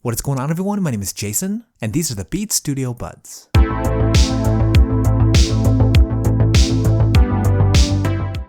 What is going on, everyone? My name is Jason, and these are the Beats Studio Buds.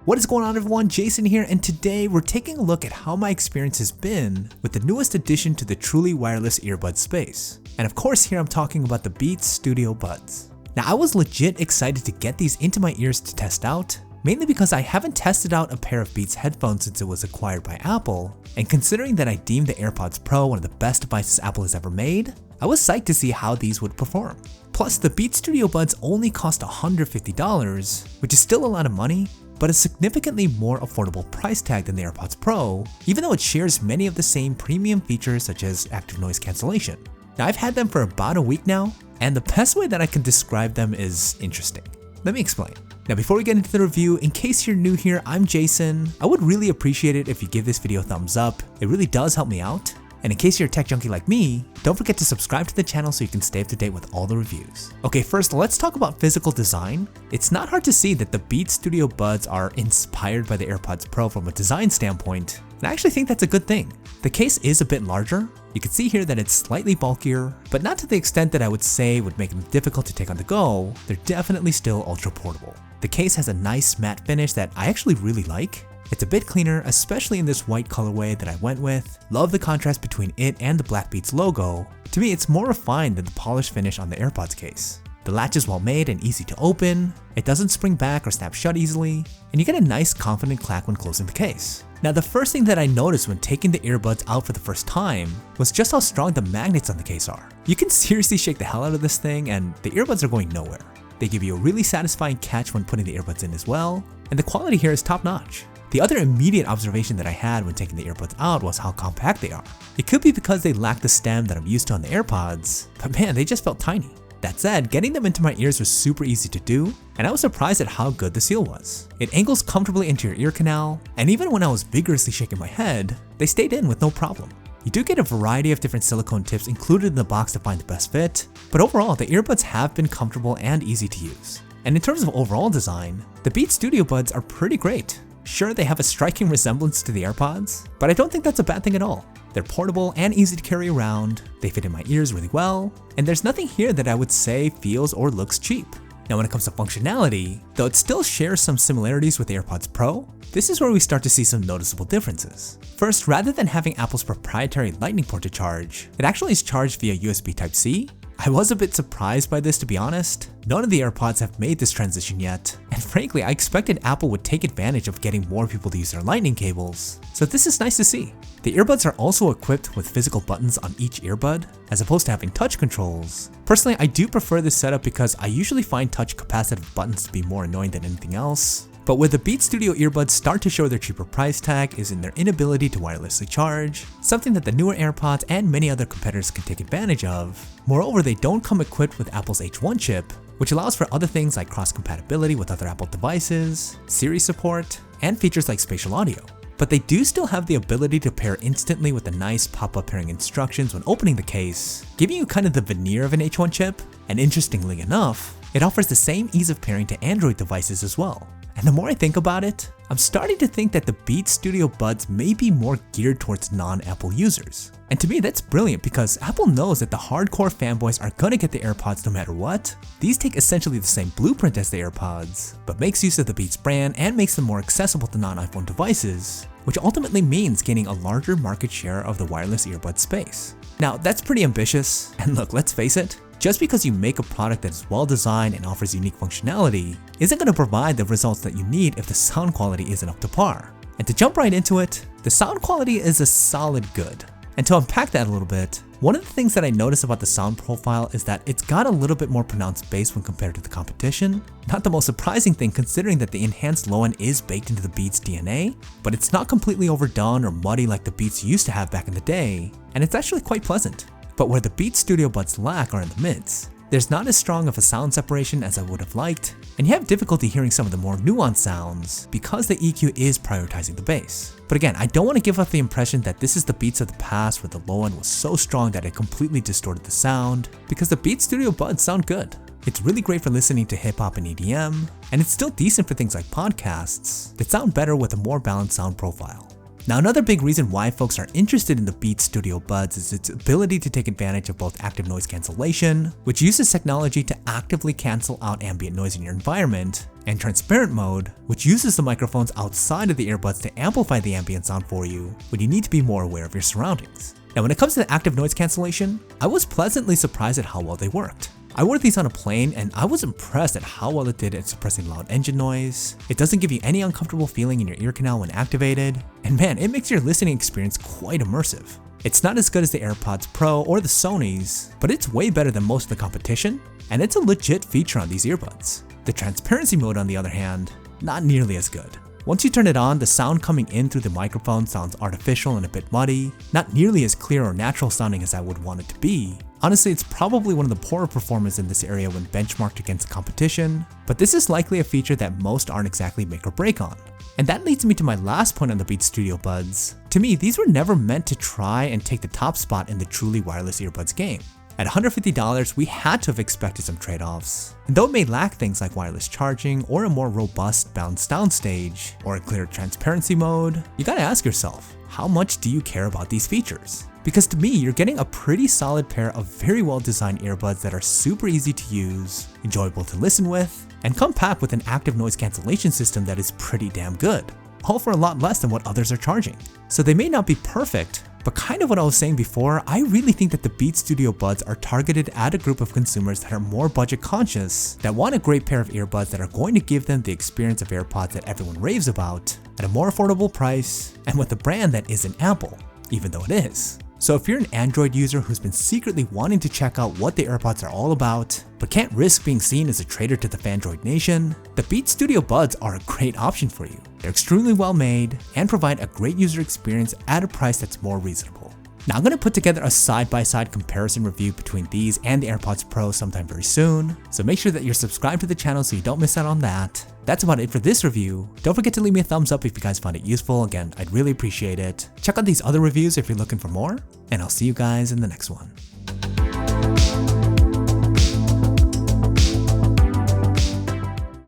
What is going on, everyone? Jason here, and today we're taking a look at how my experience has been with the newest addition to the truly wireless earbud space. And of course, here I'm talking about the Beats Studio Buds. Now, I was legit excited to get these into my ears to test out, mainly because I haven't tested out a pair of Beats headphones since it was acquired by Apple, and considering that I deem the AirPods Pro one of the best devices Apple has ever made, I was psyched to see how these would perform. Plus, the Beats Studio Buds only cost $150, which is still a lot of money, but a significantly more affordable price tag than the AirPods Pro, even though it shares many of the same premium features such as active noise cancellation. Now, I've had them for about a week now, and the best way that I can describe them is interesting. Let me explain. Now, before we get into the review, in case you're new here, I'm Jason. I would really appreciate it if you give this video a thumbs up. It really does help me out. And in case you're a tech junkie like me, don't forget to subscribe to the channel so you can stay up to date with all the reviews. Okay, first let's talk about physical design. It's not hard to see that the Beats Studio Buds are inspired by the AirPods Pro from a design standpoint, and I actually think that's a good thing. The case is a bit larger. You can see here that it's slightly bulkier, but not to the extent that I would say would make them difficult to take on the go. They're definitely still ultra portable. The case has a nice matte finish that I actually really like. It's a bit cleaner, especially in this white colorway that I went with. Love the contrast between it and the Black Beats logo. To me, it's more refined than the polished finish on the AirPods case. The latch is well made and easy to open. It doesn't spring back or snap shut easily, and you get a nice confident clack when closing the case. Now, the first thing that I noticed when taking the earbuds out for the first time was just how strong the magnets on the case are. You can seriously shake the hell out of this thing and the earbuds are going nowhere. They give you a really satisfying catch when putting the earbuds in as well, and the quality here is top notch. The other immediate observation that I had when taking the earbuds out was how compact they are. It could be because they lack the stem that I'm used to on the AirPods, but man, they just felt tiny. That said, getting them into my ears was super easy to do, and I was surprised at how good the seal was. It angles comfortably into your ear canal, and even when I was vigorously shaking my head, they stayed in with no problem. You do get a variety of different silicone tips included in the box to find the best fit, but overall, the earbuds have been comfortable and easy to use. And in terms of overall design, the Beats Studio Buds are pretty great. Sure, they have a striking resemblance to the AirPods, but I don't think that's a bad thing at all. They're portable and easy to carry around, they fit in my ears really well, and there's nothing here that I would say feels or looks cheap. Now, when it comes to functionality, though it still shares some similarities with the AirPods Pro, this is where we start to see some noticeable differences. First, rather than having Apple's proprietary Lightning port to charge, it actually is charged via USB Type-C. I was a bit surprised by this, to be honest. None of the AirPods have made this transition yet, and frankly, I expected Apple would take advantage of getting more people to use their Lightning cables, so this is nice to see. The earbuds are also equipped with physical buttons on each earbud, as opposed to having touch controls. Personally, I do prefer this setup because I usually find touch capacitive buttons to be more annoying than anything else. But where the Beats Studio earbuds start to show their cheaper price tag is in their inability to wirelessly charge, something that the newer AirPods and many other competitors can take advantage of. Moreover, they don't come equipped with Apple's H1 chip, which allows for other things like cross-compatibility with other Apple devices, Siri support, and features like spatial audio. But they do still have the ability to pair instantly with the nice pop-up pairing instructions when opening the case, giving you kind of the veneer of an H1 chip, and interestingly enough, it offers the same ease of pairing to Android devices as well. And the more I think about it, I'm starting to think that the Beats Studio Buds may be more geared towards non-Apple users. And to me, that's brilliant because Apple knows that the hardcore fanboys are gonna get the AirPods no matter what. These take essentially the same blueprint as the AirPods, but makes use of the Beats brand and makes them more accessible to non-iPhone devices, which ultimately means gaining a larger market share of the wireless earbud space. Now, that's pretty ambitious, and look, let's face it, just because you make a product that is well designed and offers unique functionality isn't going to provide the results that you need if the sound quality isn't up to par. And to jump right into it, the sound quality is a solid good. And to unpack that a little bit, one of the things that I noticed about the sound profile is that it's got a little bit more pronounced bass when compared to the competition. Not the most surprising thing considering that the enhanced low end is baked into the Beats DNA, but it's not completely overdone or muddy like the Beats used to have back in the day, and it's actually quite pleasant. But where the Beats Studio Buds lack are in the mids. There's not as strong of a sound separation as I would have liked, and you have difficulty hearing some of the more nuanced sounds because the EQ is prioritizing the bass. But again, I don't want to give off the impression that this is the Beats of the past where the low end was so strong that it completely distorted the sound, because the Beats Studio Buds sound good. It's really great for listening to hip hop and EDM, and it's still decent for things like podcasts that sound better with a more balanced sound profile. Now, another big reason why folks are interested in the Beats Studio Buds is its ability to take advantage of both active noise cancellation, which uses technology to actively cancel out ambient noise in your environment, and transparent mode, which uses the microphones outside of the earbuds to amplify the ambient sound for you when you need to be more aware of your surroundings. Now, when it comes to the active noise cancellation, I was pleasantly surprised at how well they worked. I wore these on a plane and I was impressed at how well it did at suppressing loud engine noise. It doesn't give you any uncomfortable feeling in your ear canal when activated, and man, it makes your listening experience quite immersive. It's not as good as the AirPods Pro or the Sony's, but it's way better than most of the competition, and it's a legit feature on these earbuds. The transparency mode, on the other hand, not nearly as good. Once you turn it on, the sound coming in through the microphone sounds artificial and a bit muddy, not nearly as clear or natural sounding as I would want it to be. Honestly, it's probably one of the poorer performers in this area when benchmarked against the competition, but this is likely a feature that most aren't exactly make or break on. And that leads me to my last point on the Beats Studio Buds. To me, these were never meant to try and take the top spot in the truly wireless earbuds game. At $150, we had to have expected some trade-offs. And though it may lack things like wireless charging or a more robust balanced downstage or a clear transparency mode, you gotta ask yourself, how much do you care about these features? Because to me, you're getting a pretty solid pair of very well designed earbuds that are super easy to use, enjoyable to listen with, and come packed with an active noise cancellation system that is pretty damn good, all for a lot less than what others are charging. So they may not be perfect, but kind of what I was saying before, I really think that the Beats Studio Buds are targeted at a group of consumers that are more budget conscious, that want a great pair of earbuds that are going to give them the experience of AirPods that everyone raves about, at a more affordable price, and with a brand that isn't Apple, even though it is. So if you're an Android user who's been secretly wanting to check out what the AirPods are all about, but can't risk being seen as a traitor to the Fandroid nation, the Beats Studio Buds are a great option for you. They're extremely well made and provide a great user experience at a price that's more reasonable. Now I'm going to put together a side-by-side comparison review between these and the AirPods Pro sometime very soon, so make sure that you're subscribed to the channel so you don't miss out on that. That's about it for this review. Don't forget to leave me a thumbs up if you guys found it useful. Again, I'd really appreciate it. Check out these other reviews if you're looking for more, and I'll see you guys in the next one.